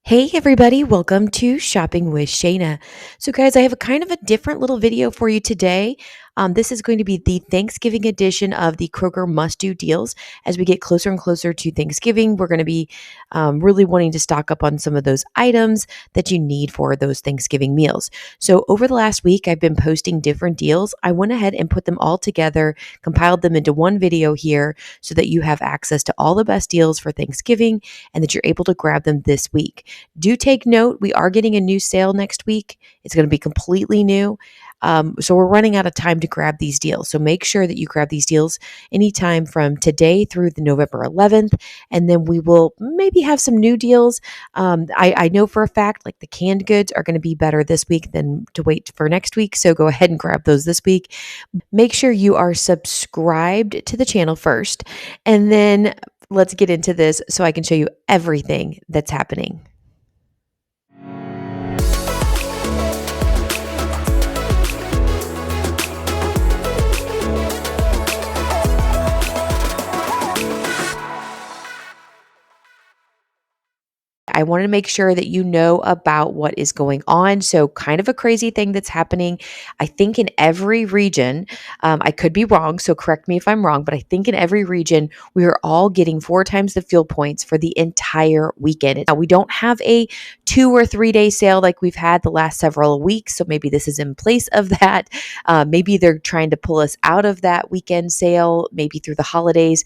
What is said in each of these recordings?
Hey everybody, welcome to Shopping with Shana. So guys, I have a kind of a different little video for you today. This is going to be the Thanksgiving edition of the Kroger must-do deals. As we get closer and closer to Thanksgiving, we're going to be really wanting to stock up on some of those items that you need for those Thanksgiving meals. So over the last week, I've been posting different deals. I went ahead and put them all together, compiled them into one video here so that you have access to all the best deals for Thanksgiving and that you're able to grab them this week. Do take note, we are getting a new sale next week. It's going to be completely new. So we're running out of time to grab these deals. So make sure that you grab these deals anytime from today through the November 11th. And then we will maybe have some new deals. I know for a fact, like the canned goods are going to be better this week than to wait for next week. So go ahead and grab those this week. Make sure you are subscribed to the channel first. And then let's get into this so I can show you everything that's happening. I want to make sure that you know about what is going on. So, kind of a crazy thing that's happening, I think, in every region. I could be wrong, so correct me if I'm wrong, but I think in every region, we are all getting 4 times the fuel points for the entire weekend. Now, we don't have a 2 or 3 day sale like we've had the last several weeks, so maybe this is in place of that. Maybe they're trying to pull us out of that weekend sale, maybe through the holidays,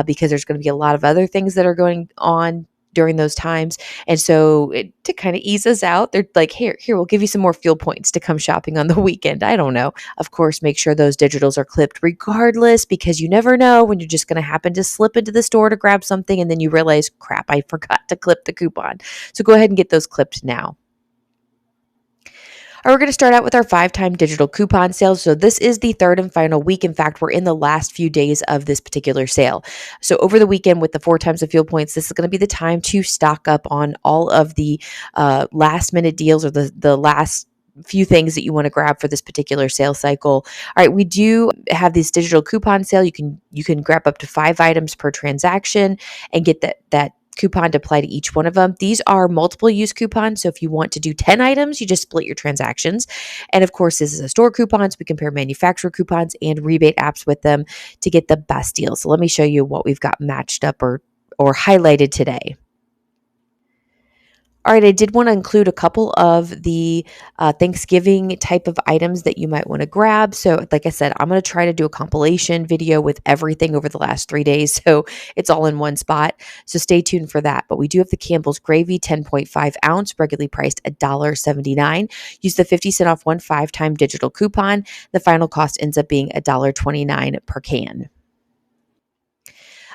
because there's going to be a lot of other things that are going on during those times. And so to kind of ease us out, they're like, here, we'll give you some more fuel points to come shopping on the weekend. I don't know. Of course, make sure those digitals are clipped regardless, because you never know when you're just going to happen to slip into the store to grab something and then you realize, crap, I forgot to clip the coupon. So go ahead and get those clipped now. All right, we're going to start out with our 5-time digital coupon sale. So this is the third and final week. In fact, we're in the last few days of this particular sale. So over the weekend with the 4 times the fuel points, this is going to be the time to stock up on all of the last minute deals or the last few things that you want to grab for this particular sale cycle. All right, we do have this digital coupon sale. You can grab up to 5 items per transaction and get that coupon to apply to each one of them. These are multiple use coupons. So if you want to do 10 items, you just split your transactions. And of course, this is a store coupon. So we compare manufacturer coupons and rebate apps with them to get the best deal. So let me show you what we've got matched up or highlighted today. All right, I did want to include a couple of the Thanksgiving type of items that you might want to grab. So like I said, I'm going to try to do a compilation video with everything over the last 3 days. So it's all in one spot. So stay tuned for that. But we do have the Campbell's Gravy 10.5 ounce, regularly priced $1.79. Use the 50 cent off 1 5-time digital coupon. The final cost ends up being $1.29 per can.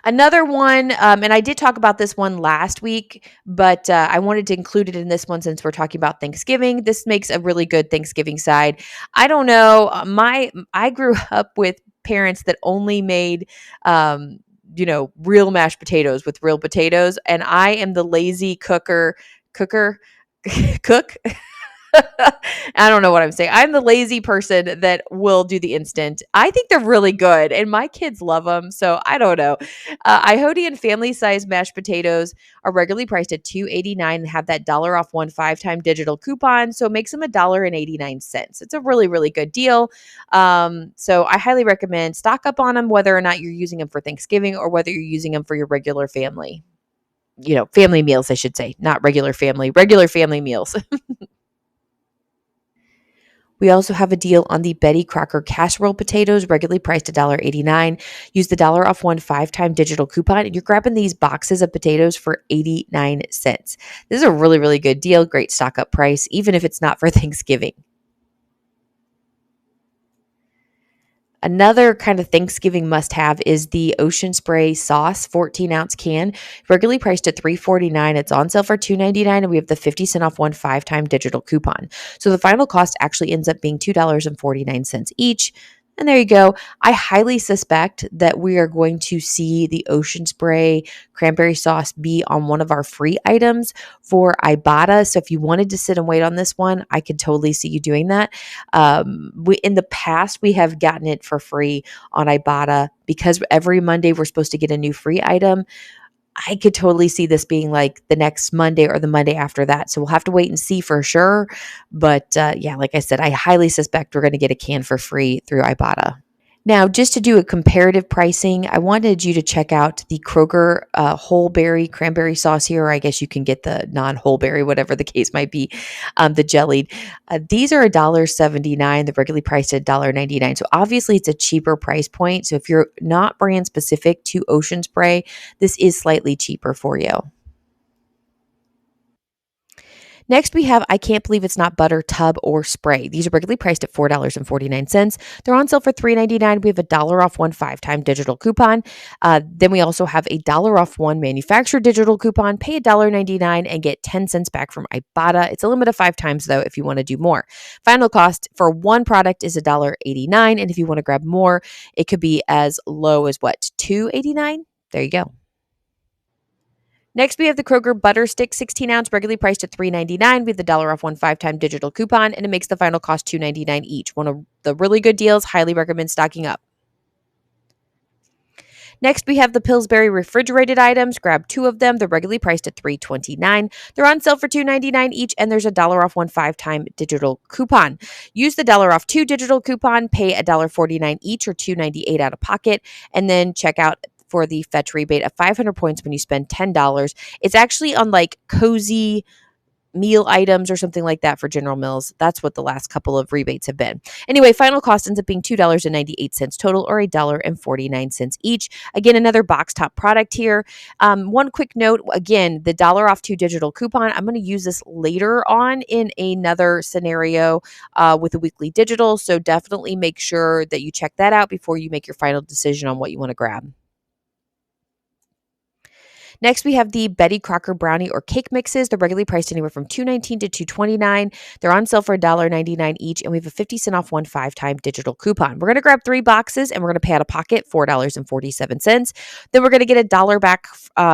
Another one, and I did talk about this one last week, but I wanted to include it in this one since we're talking about Thanksgiving. This makes a really good Thanksgiving side. I don't know. I grew up with parents that only made real mashed potatoes with real potatoes, and I am the lazy cook. I don't know what I'm saying. I'm the lazy person that will do the instant. I think they're really good, and my kids love them. So I don't know. Ihodian family size mashed potatoes are regularly priced at $2.89 and have that dollar off 1 5-time digital coupon. So it makes them $1.89. It's a really, really good deal. So I highly recommend stock up on them, whether or not you're using them for Thanksgiving or whether you're using them for your regular family. Family meals, I should say, not regular family meals. We also have a deal on the Betty Crocker casserole potatoes, regularly priced $1.89. Use the dollar off 1 5-time digital coupon, and you're grabbing these boxes of potatoes for 89 cents. This is a really, really good deal. Great stock up price, even if it's not for Thanksgiving. Another kind of Thanksgiving must-have is the Ocean Spray sauce 14-ounce can, regularly priced at $3.49. It's on sale for $2.99, and we have the 50 cent off 1 5-time digital coupon. So the final cost actually ends up being $2.49 each. And there you go. I highly suspect that we are going to see the Ocean Spray cranberry sauce be on one of our free items for Ibotta. So if you wanted to sit and wait on this one, I could totally see you doing that. In the past, we have gotten it for free on Ibotta because every Monday we're supposed to get a new free item. I could totally see this being like the next Monday or the Monday after that. So we'll have to wait and see for sure. But yeah, like I said, I highly suspect we're going to get a can for free through Ibotta. Now, just to do a comparative pricing, I wanted you to check out the Kroger whole berry cranberry sauce here. Or I guess you can get the non-whole berry, whatever the case might be, the jellied. These are $1.79. They're regularly priced at $1.99. So obviously, it's a cheaper price point. So if you're not brand specific to Ocean Spray, this is slightly cheaper for you. Next, we have I Can't Believe It's Not Butter Tub or Spray. These are regularly priced at $4.49. They're on sale for $3.99. We have a dollar off one 5-time digital coupon. Then we also have a dollar off one manufacturer digital coupon. Pay $1.99 and get 10 cents back from Ibotta. It's a limit of 5 times, though, if you want to do more. Final cost for one product is $1.89. And if you want to grab more, it could be as low as what, $2.89? There you go. Next, we have the Kroger Butter Stick 16-ounce, regularly priced at $3.99. We have the dollar off one 5-time digital coupon, and it makes the final cost $2.99 each. One of the really good deals. Highly recommend stocking up. Next, we have the Pillsbury refrigerated items. Grab 2 of them. They're regularly priced at $3.29. They're on sale for $2.99 each, and there's a dollar off one 5-time digital coupon. Use the dollar off 2 digital coupon. Pay $1.49 each or $2.98 out of pocket, and then check out for the fetch rebate of 500 points when you spend $10. It's actually on like cozy meal items or something like that for General Mills. That's what the last couple of rebates have been. Anyway, final cost ends up being $2.98 total or $1.49 each. Again, another box top product here. One quick note, again, the dollar off 2 digital coupon. I'm going to use this later on in another scenario with a weekly digital. So definitely make sure that you check that out before you make your final decision on what you want to grab. Next, we have the Betty Crocker brownie or cake mixes. They're regularly priced anywhere from $2.19 to $2.29. They're on sale for $1.99 each, and we have a 50-cent off one 5-time digital coupon. We're going to grab 3 boxes, and we're going to pay out of pocket $4.47. Then we're going to get $1 back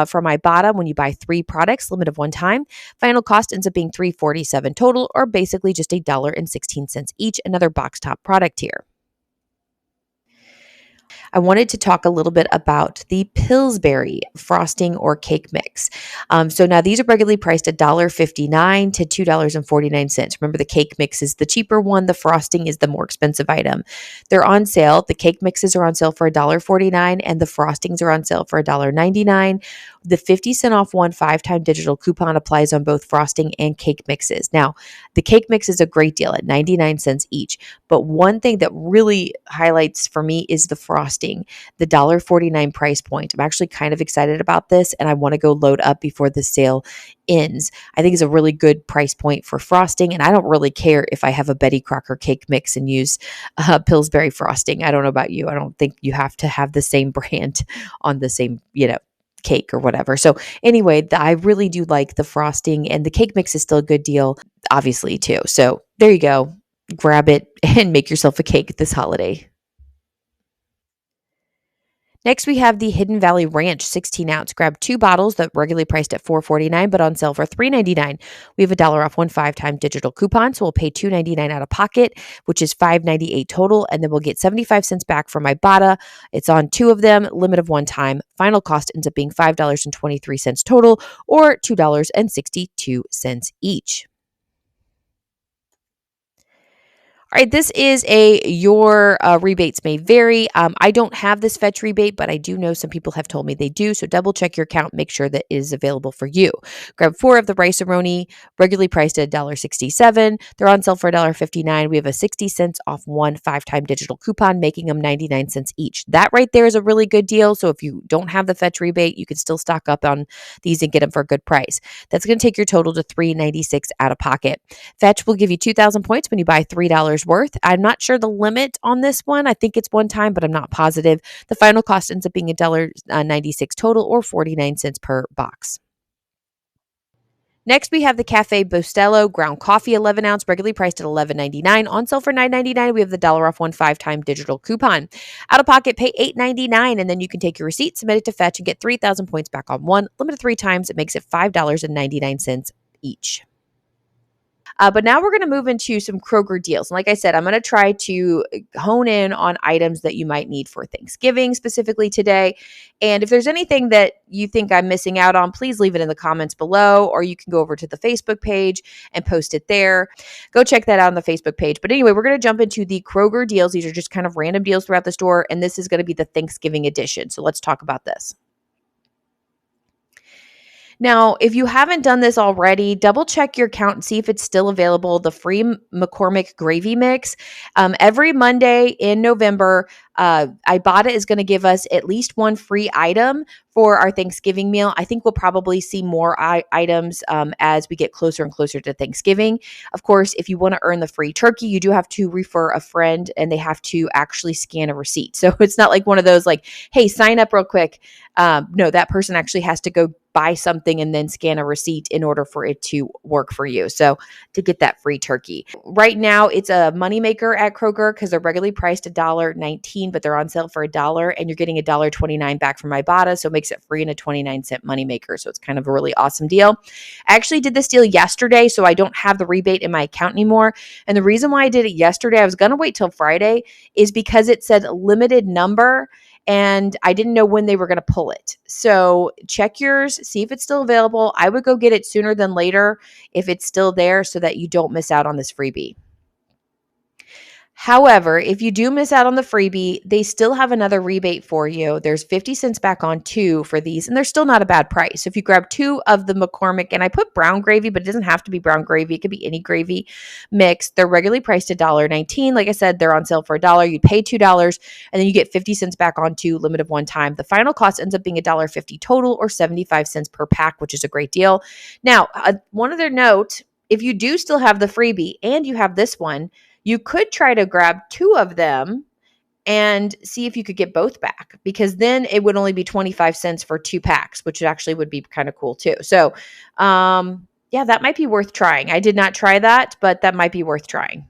from Ibotta when you buy 3 products, limit of 1 time. Final cost ends up being $3.47 total, or basically just $1.16 each. Another box top product here. I wanted to talk a little bit about the Pillsbury frosting or cake mix. So now these are regularly priced at $1.59 to $2.49. Remember, the cake mix is the cheaper one. The frosting is the more expensive item. They're on sale. The cake mixes are on sale for $1.49 and the frostings are on sale for $1.99. The 50-cent off one 5-time digital coupon applies on both frosting and cake mixes. Now, the cake mix is a great deal at 99 cents each. But one thing that really highlights for me is the frosting, the $1.49 price point. I'm actually kind of excited about this, and I want to go load up before the sale ends. I think it's a really good price point for frosting, and I don't really care if I have a Betty Crocker cake mix and use Pillsbury frosting. I don't know about you. I don't think you have to have the same brand on the same, cake or whatever. So anyway, I really do like the frosting, and the cake mix is still a good deal, obviously, too. So there you go. Grab it and make yourself a cake this holiday. Next, we have the Hidden Valley Ranch 16-ounce. Grab 2 bottles that regularly priced at $4.49 but on sale for $3.99. We have a dollar off one 5-time digital coupon, so we'll pay $2.99 out of pocket, which is $5.98 total, and then we'll get 75 cents back from Ibotta. It's on 2 of them, limit of 1 time. Final cost ends up being $5.23 total or $2.62 each. All right, this is your rebates may vary. I don't have this fetch rebate, but I do know some people have told me they do. So double check your account, make sure that it is available for you. Grab 4 of the rice-a-roni, regularly priced at $1.67. They're on sale for $1.59. We have a 60 cents off one 5-time digital coupon, making them 99 cents each. That right there is a really good deal. So if you don't have the fetch rebate, you can still stock up on these and get them for a good price. That's going to take your total to $3.96 out of pocket. Fetch will give you 2,000 points when you buy $3 worth. I'm not sure the limit on this one. I think it's 1 time, but I'm not positive. The final cost ends up being $1.96 total or 49 cents per box. Next, we have the Cafe Bustelo ground coffee 11-ounce, regularly priced at $11.99. On sale for $9.99. We have the dollar off one 5-time digital coupon. Out of pocket, pay $8.99, and then you can take your receipt, submit it to Fetch, and get 3,000 points back on one. Limited 3 times. It makes it $5.99 each. But now we're going to move into some Kroger deals. And like I said, I'm going to try to hone in on items that you might need for Thanksgiving specifically today. And if there's anything that you think I'm missing out on, please leave it in the comments below, or you can go over to the Facebook page and post it there. Go check that out on the Facebook page. But anyway, we're going to jump into the Kroger deals. These are just kind of random deals throughout the store, and this is going to be the Thanksgiving edition. So let's talk about this. Now, if you haven't done this already, double check your account and see if it's still available. The free McCormick gravy mix. Every Monday in November, Ibotta is going to give us at least one free item for our Thanksgiving meal. I think we'll probably see more items as we get closer and closer to Thanksgiving. Of course, if you want to earn the free turkey, you do have to refer a friend and they have to actually scan a receipt. So it's not like one of those like, hey, sign up real quick. No, that person actually has to go buy something and then scan a receipt in order for it to work for you. So to get that free turkey. Right now, it's a moneymaker at Kroger because they're regularly priced $1.19, but they're on sale for $1 and you're getting $1.29 back from Ibotta. So it makes it free and a 29-cent moneymaker. So it's kind of a really awesome deal. I actually did this deal yesterday, so I don't have the rebate in my account anymore. And the reason why I did it yesterday, I was going to wait till Friday, is because it said limited number and I didn't know when they were going to pull it. So check yours, see if it's still available. I would go get it sooner than later if it's still there so that you don't miss out on this freebie. However, if you do miss out on the freebie, they still have another rebate for you. There's 50 cents back on 2 for these, and they're still not a bad price. So if you grab 2 of the McCormick, and I put brown gravy, but it doesn't have to be brown gravy. It could be any gravy mix. They're regularly priced $1.19. Like I said, they're on sale for $1. You pay $2, and then you get 50 cents back on 2, limit of one time. The final cost ends up being $1.50 total or 75 cents per pack, which is a great deal. Now, one other note, if you do still have the freebie and you have this one, you could try to grab 2 of them and see if you could get both back, because then it would only be 25 cents for 2 packs, which actually would be kind of cool too. So, yeah, that might be worth trying. I did not try that, but that might be worth trying.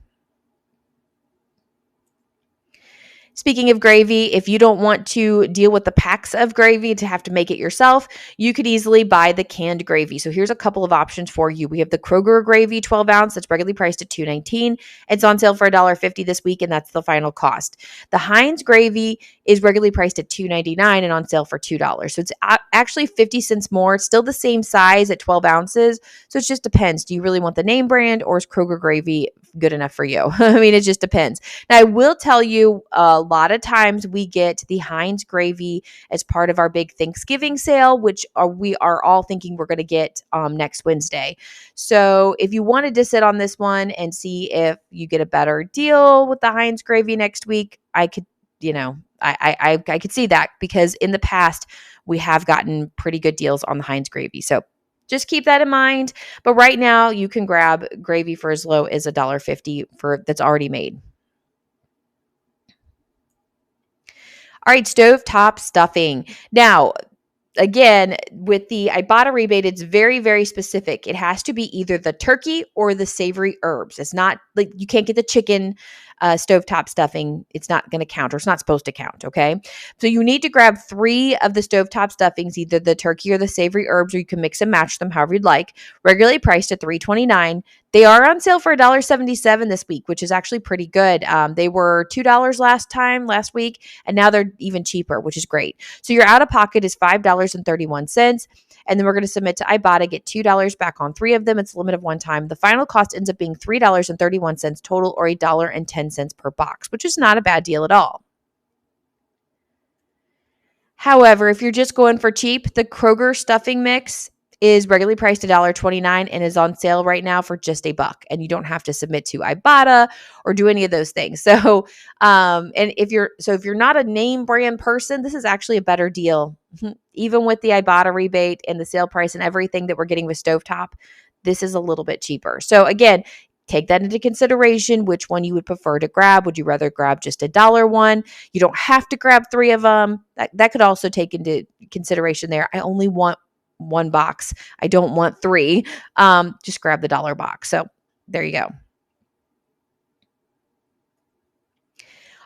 Speaking of gravy, if you don't want to deal with the packs of gravy to have to make it yourself, you could easily buy the canned gravy. So here's a couple of options for you. We have the Kroger gravy 12 ounce that's regularly priced at $2.19. It's on sale for $1.50 this week, and that's the final cost. The Heinz gravy is regularly priced at $2.99 and on sale for $2. So it's actually 50 cents more. It's still the same size at 12 ounces. So it just depends. Do you really want the name brand, or is Kroger gravy good enough for you? I mean, it just depends. Now, I will tell you, a lot of times we get the Heinz gravy as part of our big Thanksgiving sale, which we are all thinking we're going to get next Wednesday. So if you wanted to sit on this one and see if you get a better deal with the Heinz gravy next week, I could, I could see that, because in the past we have gotten pretty good deals on the Heinz gravy. So just keep that in mind. But right now you can grab gravy for as low as $1.50 that's already made. All right, stovetop stuffing. Now, again, with the Ibotta rebate, it's very, very specific. It has to be either the turkey or the savory herbs. It's not like you can't get the chicken stovetop stuffing. It's not going to count, or it's not supposed to count. Okay. So you need to grab 3 of the stovetop stuffings, either the turkey or the savory herbs, or you can mix and match them however you'd like. Regularly priced at $3.29. They are on sale for $1.77 this week, which is actually pretty good. They were $2 last week, and now they're even cheaper, which is great. So your out of pocket is $5.31. And then we're going to submit to Ibotta, get $2 back on 3 of them. It's a limit of one time. The final cost ends up being $3.31 total, or $1.10 per box, which is not a bad deal at all. However, if you're just going for cheap, the Kroger stuffing mix is regularly priced $1.29 and is on sale right now for just $1. And you don't have to submit to Ibotta or do any of those things. So, and if you're not a name brand person, this is actually a better deal. Even with the Ibotta rebate and the sale price and everything that we're getting with stovetop, this is a little bit cheaper. So again, take that into consideration, which one you would prefer to grab. Would you rather grab just $1 one? You don't have to grab 3 of them. That could also take into consideration there. I only want 1 box. I don't want 3. Just grab the $1 box. So there you go.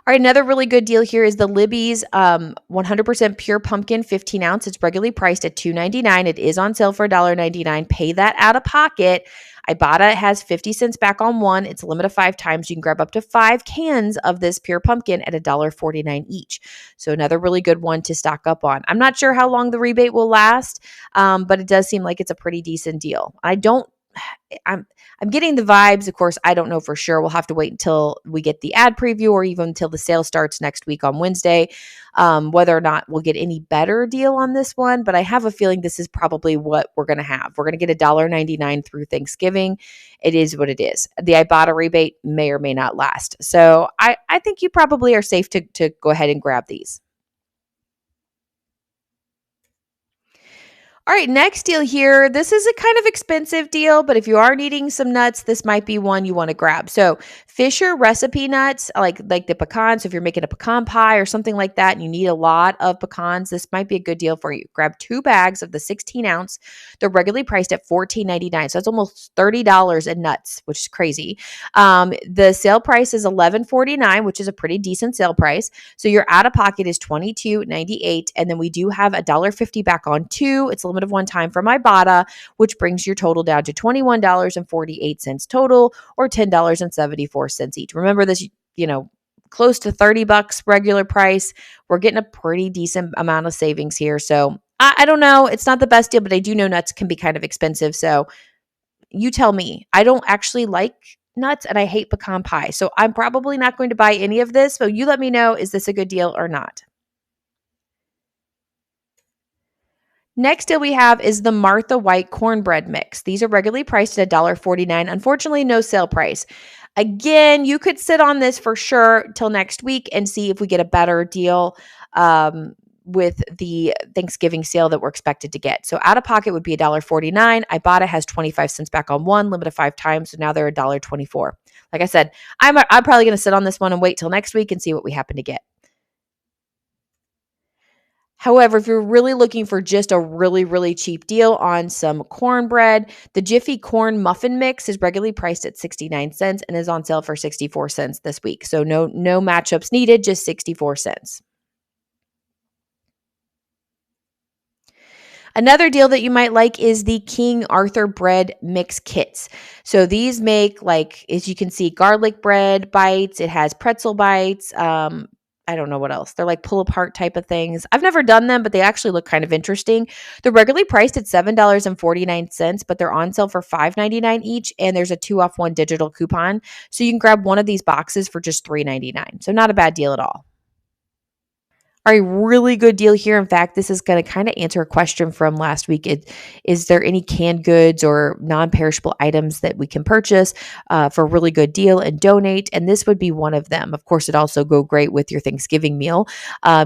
All right, another really good deal here is the Libby's 100% pure pumpkin 15 ounce. It's regularly priced at $2.99. It is on sale for $1.99. Pay that out of pocket. Ibotta has 50 cents back on one. It's a limit of 5 times. You can grab up to 5 cans of this pure pumpkin at $1.49 each. So another really good one to stock up on. I'm not sure how long the rebate will last, but it does seem like it's a pretty decent deal. I'm getting the vibes. Of course, I don't know for sure. We'll have to wait until we get the ad preview or even until the sale starts next week on Wednesday, whether or not we'll get any better deal on this one. But I have a feeling this is probably what we're going to have. We're going to get $1.99 through Thanksgiving. It is what it is. The Ibotta rebate may or may not last. So I think you probably are safe to go ahead and grab these. All right, next deal here. This is a kind of expensive deal, but if you are needing some nuts, this might be one you want to grab. So Fisher recipe nuts, like the pecans. So if you're making a pecan pie or something like that, and you need a lot of pecans, this might be a good deal for you. Grab 2 bags of the 16 ounce. They're regularly priced at $14.99, so that's almost $30 in nuts, which is crazy. The sale price is $11.49, which is a pretty decent sale price. So your out of pocket is $22.98, and then we do have $1.50 back on 2. It's a limit of 1 time from Ibotta, which brings your total down to $21.48 total, or $10.74 each. Remember this, close to $30 regular price. We're getting a pretty decent amount of savings here. So I don't know. It's not the best deal, but I do know nuts can be kind of expensive. So you tell me. I don't actually like nuts and I hate pecan pie. So I'm probably not going to buy any of this. But you let me know, is this a good deal or not? Next deal we have is the Martha White cornbread mix. These are regularly priced at $1.49. Unfortunately, no sale price. Again, you could sit on this for sure till next week and see if we get a better deal with the Thanksgiving sale that we're expected to get. So out of pocket would be $1.49. Ibotta has 25 cents back on one, limit of 5 times. So now they're $1.24. Like I said, I'm probably going to sit on this one and wait till next week and see what we happen to get. However, if you're really looking for just a really, really cheap deal on some cornbread, the Jiffy Corn Muffin Mix is regularly priced at 69 cents and is on sale for 64 cents this week. So no matchups needed, just 64 cents. Another deal that you might like is the King Arthur bread mix kits. So these make, like, as you can see, garlic bread bites. It has pretzel bites. I don't know what else. They're like pull apart type of things. I've never done them, but they actually look kind of interesting. They're regularly priced at $7.49, but they're on sale for $5.99 each. And there's a 2-off-1 digital coupon. So you can grab one of these boxes for just $3.99. So not a bad deal at all. Are a really good deal here. In fact, this is going to kind of answer a question from last week. Is there any canned goods or non-perishable items that we can purchase for a really good deal and donate? And this would be one of them. Of course, it also go great with your Thanksgiving meal.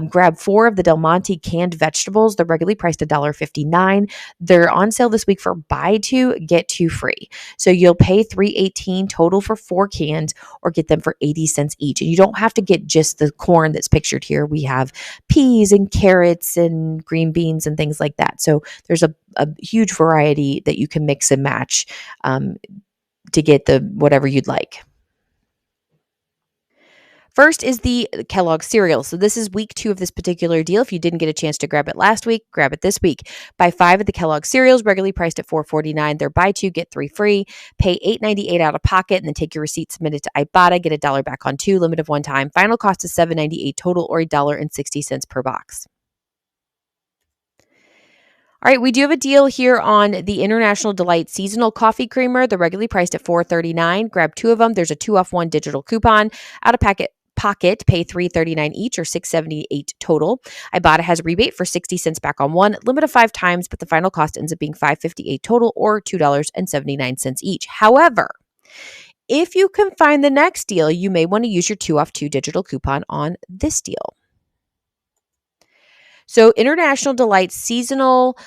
Grab 4 of the Del Monte canned vegetables. They're regularly priced at $1.59. They're on sale this week for buy 2, get 2 free. So you'll pay $3.18 total for 4 cans or get them for 80 cents each. And you don't have to get just the corn that's pictured here. We have peas and carrots and green beans and things like that. So there's a huge variety that you can mix and match to get the whatever you'd like. First is the Kellogg cereal. So this is week 2 of this particular deal. If you didn't get a chance to grab it last week, grab it this week. Buy 5 of the Kellogg cereals, regularly priced at $4.49. They're buy 2, get 3 free. Pay $8.98 out of pocket and then take your receipt, submit it to Ibotta, get $1 back on 2, limit of 1 time. Final cost is $7.98 total, or $1.60 per box. All right, we do have a deal here on the International Delight Seasonal Coffee Creamer. They're regularly priced at $4.39. Grab 2 of them. There's a 2-off-1 digital coupon. Out of pocket, pay $3.39 each, or $6.78 total. Ibotta has a rebate for 60 cents back on one, limit of 5 times, but the final cost ends up being $5.58 total, or $2.79 each. However, if you can find the next deal, you may want to use your 2-off-2 digital coupon on this deal. So International Delight Seasonal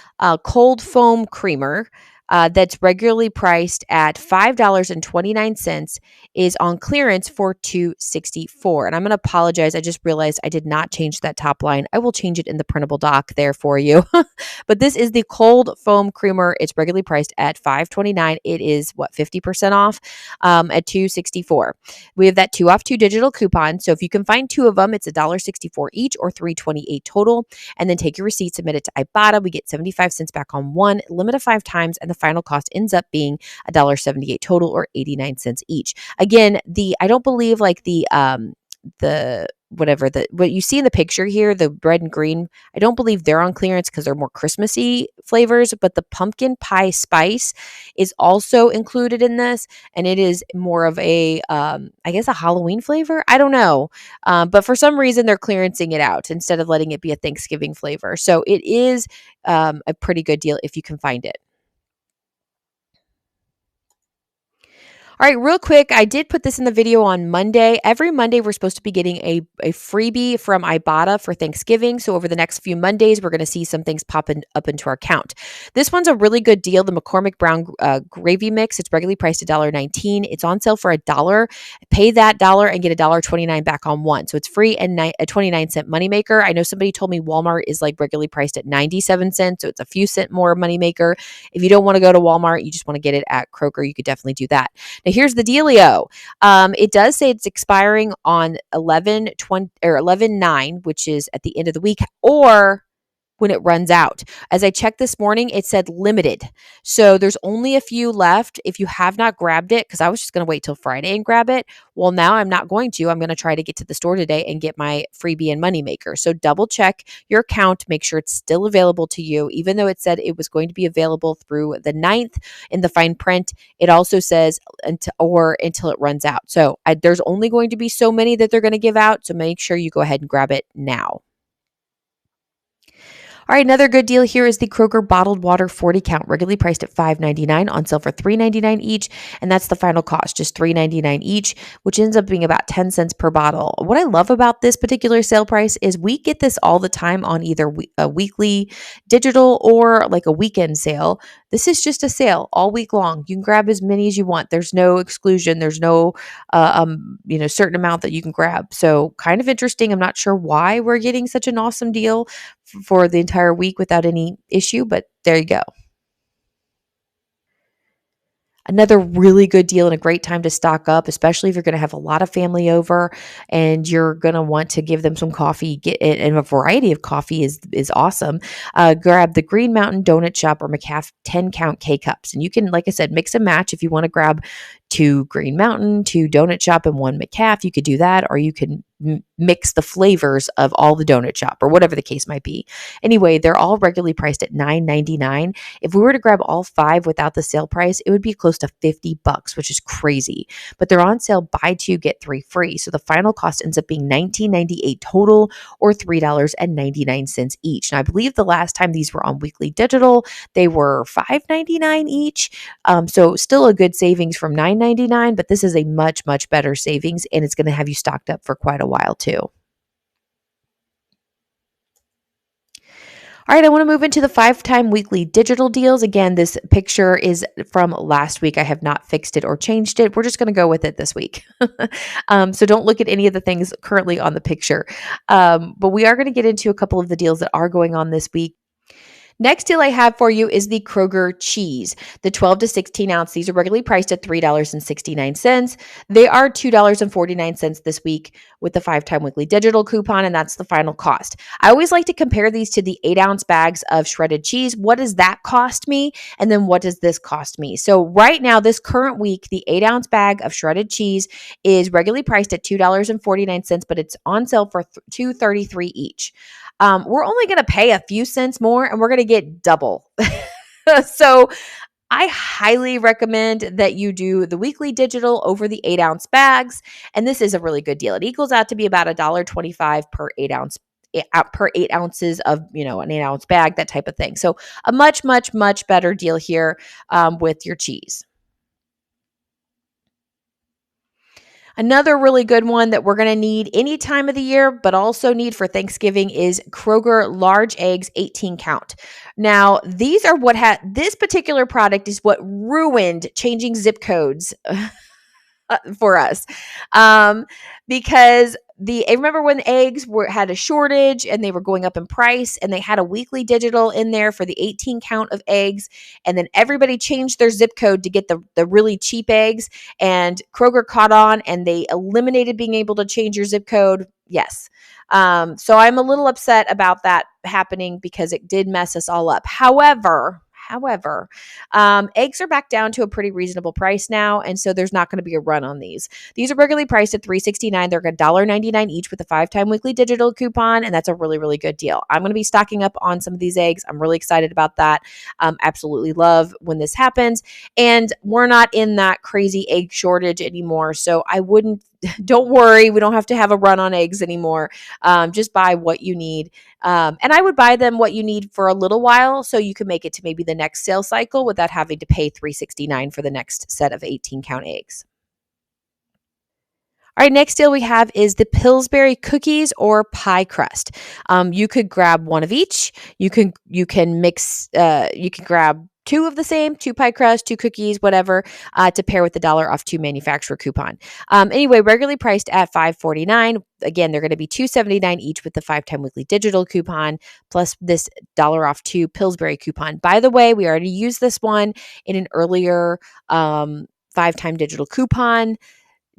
Cold Foam Creamer. that's regularly priced at $5.29 is on clearance for $2.64. And I'm going to apologize. I just realized I did not change that top line. I will change it in the printable doc there for you. But this is the cold foam creamer. It's regularly priced at $5.29. It is 50% off at $2.64. We have that 2 off 2 digital coupon. So if you can find 2 of them, it's $1.64 each or $3.28 total. And then take your receipt, submit it to Ibotta. We get 75 cents back on one, limit of 5 times, and the final cost ends up being $1.78 total or 89 cents each. Again, I don't believe like the whatever what you see in the picture here, the red and green, I don't believe they're on clearance because they're more Christmassy flavors, but the pumpkin pie spice is also included in this, and it is more of a I guess a Halloween flavor. I don't know, but for some reason they're clearancing it out instead of letting it be a Thanksgiving flavor. So it is a pretty good deal if you can find it. All right, real quick, I did put this in the video on Monday. Every Monday, we're supposed to be getting a freebie from Ibotta for Thanksgiving. So over the next few Mondays, we're going to see some things popping up into our account. This one's a really good deal. The McCormick Brown gravy mix. It's regularly priced $1.19. It's on sale for $1. Pay that dollar and get $1.29 back on one. So it's free and a 29-cent moneymaker. I know somebody told me Walmart is like regularly priced at 97 cents. So it's a few cent more moneymaker. If you don't want to go to Walmart, you just want to get it at Kroger, you could definitely do that. Now, here's the dealio. It does say it's expiring on 11/20 or 11/9, which is at the end of the week, or when it runs out. As I checked this morning, it said limited. So there's only a few left. If you have not grabbed it, because I was just going to wait till Friday and grab it. Well, now I'm not going to. I'm going to try to get to the store today and get my freebie and moneymaker. So double check your account, make sure it's still available to you. Even though it said it was going to be available through the 9th in the fine print, it also says until it runs out. So there's only going to be so many that they're going to give out. So make sure you go ahead and grab it now. All right, another good deal here is the Kroger bottled water 40 count, regularly priced at $5.99, on sale for $3.99 each, and that's the final cost, just $3.99 each, which ends up being about 10 cents per bottle. What I love about this particular sale price is we get this all the time on either a weekly digital or like a weekend sale. This is just a sale all week long. You can grab as many as you want. There's no exclusion. There's no certain amount that you can grab. So kind of interesting. I'm not sure why we're getting such an awesome deal for the entire week without any issue, but there you go. Another really good deal and a great time to stock up, especially if you're going to have a lot of family over and you're going to want to give them some coffee. Get it, and a variety of coffee is awesome. Grab the Green Mountain Donut Shop or McCafe 10 count K cups, and you can, like I said, mix and match. If you want to grab 2 Green Mountain, 2 Donut Shop, and 1 McCafe, you could do that, or you can mix the flavors of all the donut shop or whatever the case might be. Anyway, they're all regularly priced at $9.99. If we were to grab all 5 without the sale price, it would be close to $50, which is crazy. But they're on sale, buy 2 get 3 free. So the final cost ends up being $19.98 total or $3.99 each. And I believe the last time these were on weekly digital, they were $5.99 each. So still a good savings from $9.99, but this is a much, much better savings, and it's going to have you stocked up for quite a while too. All right, I want to move into the 5-time weekly digital deals. Again, this picture is from last week. I have not fixed it or changed it. We're just going to go with it this week. So don't look at any of the things currently on the picture. But we are going to get into a couple of the deals that are going on this week. Next deal I have for you is the Kroger cheese, the 12 to 16 ounce. These are regularly priced at $3.69. They are $2.49 this week with the 5-time weekly digital coupon, and that's the final cost. I always like to compare these to the 8-ounce bags of shredded cheese. What does that cost me? And then what does this cost me? So right now, this current week, the 8-ounce bag of shredded cheese is regularly priced at $2.49, but it's on sale for $2.33 each. We're only going to pay a few cents more and we're going to get double. So I highly recommend that you do the weekly digital over the 8-ounce bags. And this is a really good deal. It equals out to be about $1.25 per 8 ounce per 8 ounces of, an 8-ounce bag, that type of thing. So a much, much, much better deal here with your cheese. Another really good one that we're going to need any time of the year, but also need for Thanksgiving is Kroger large eggs, 18 count. Now, these are what this particular product is what ruined changing zip codes for us, because I remember when eggs had a shortage and they were going up in price, and they had a weekly digital in there for the 18 count of eggs, and then everybody changed their zip code to get the really cheap eggs, and Kroger caught on and they eliminated being able to change your zip code. Yes. So I'm a little upset about that happening because it did mess us all up. However, eggs are back down to a pretty reasonable price now, and so there's not going to be a run on these. These are regularly priced at $3.69. They're $1.99 each with a 5-time weekly digital coupon, and that's a really, really good deal. I'm going to be stocking up on some of these eggs. I'm really excited about that. Absolutely love when this happens, and we're not in that crazy egg shortage anymore, so don't worry, we don't have to have a run on eggs anymore. Just buy what you need. And I would buy them what you need for a little while so you can make it to maybe the next sales cycle without having to pay $3.69 for the next set of 18 count eggs. All right, next deal we have is the Pillsbury cookies or pie crust. You could grab one of each. You can mix. You can grab two of the same, 2 pie crust, 2 cookies, whatever, to pair with the $1 off 2 manufacturer coupon. Anyway, regularly priced at $5.49. Again, they're going to be $2.79 each with the 5-time weekly digital coupon plus this $1 off 2 Pillsbury coupon. By the way, we already used this one in an earlier 5-time digital coupon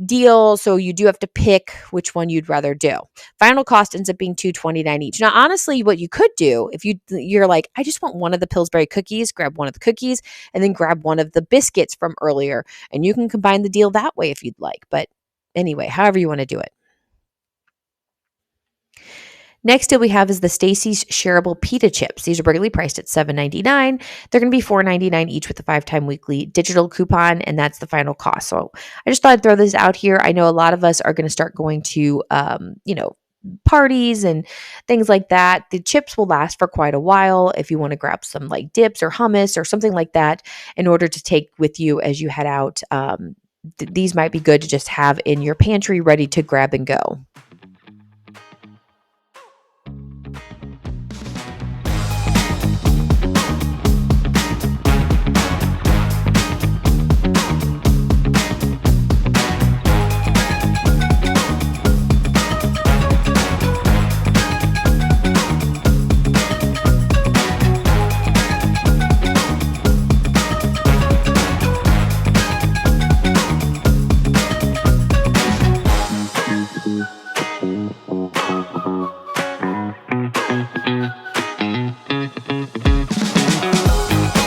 deal, so you do have to pick which one you'd rather do. Final cost ends up being $2.29 each. Now, honestly, what you could do if you're like, I just want one of the Pillsbury cookies, grab one of the cookies, and then grab one of the biscuits from earlier, and you can combine the deal that way if you'd like. But anyway, however you want to do it. Next deal we have is the Stacy's Shareable Pita Chips. These are regularly priced at $7.99. They're going to be $4.99 each with a 5-time weekly digital coupon, and that's the final cost. So I just thought I'd throw this out here. I know a lot of us are going to start going to, parties and things like that. The chips will last for quite a while if you want to grab some like dips or hummus or something like that in order to take with you as you head out. These might be good to just have in your pantry ready to grab and go.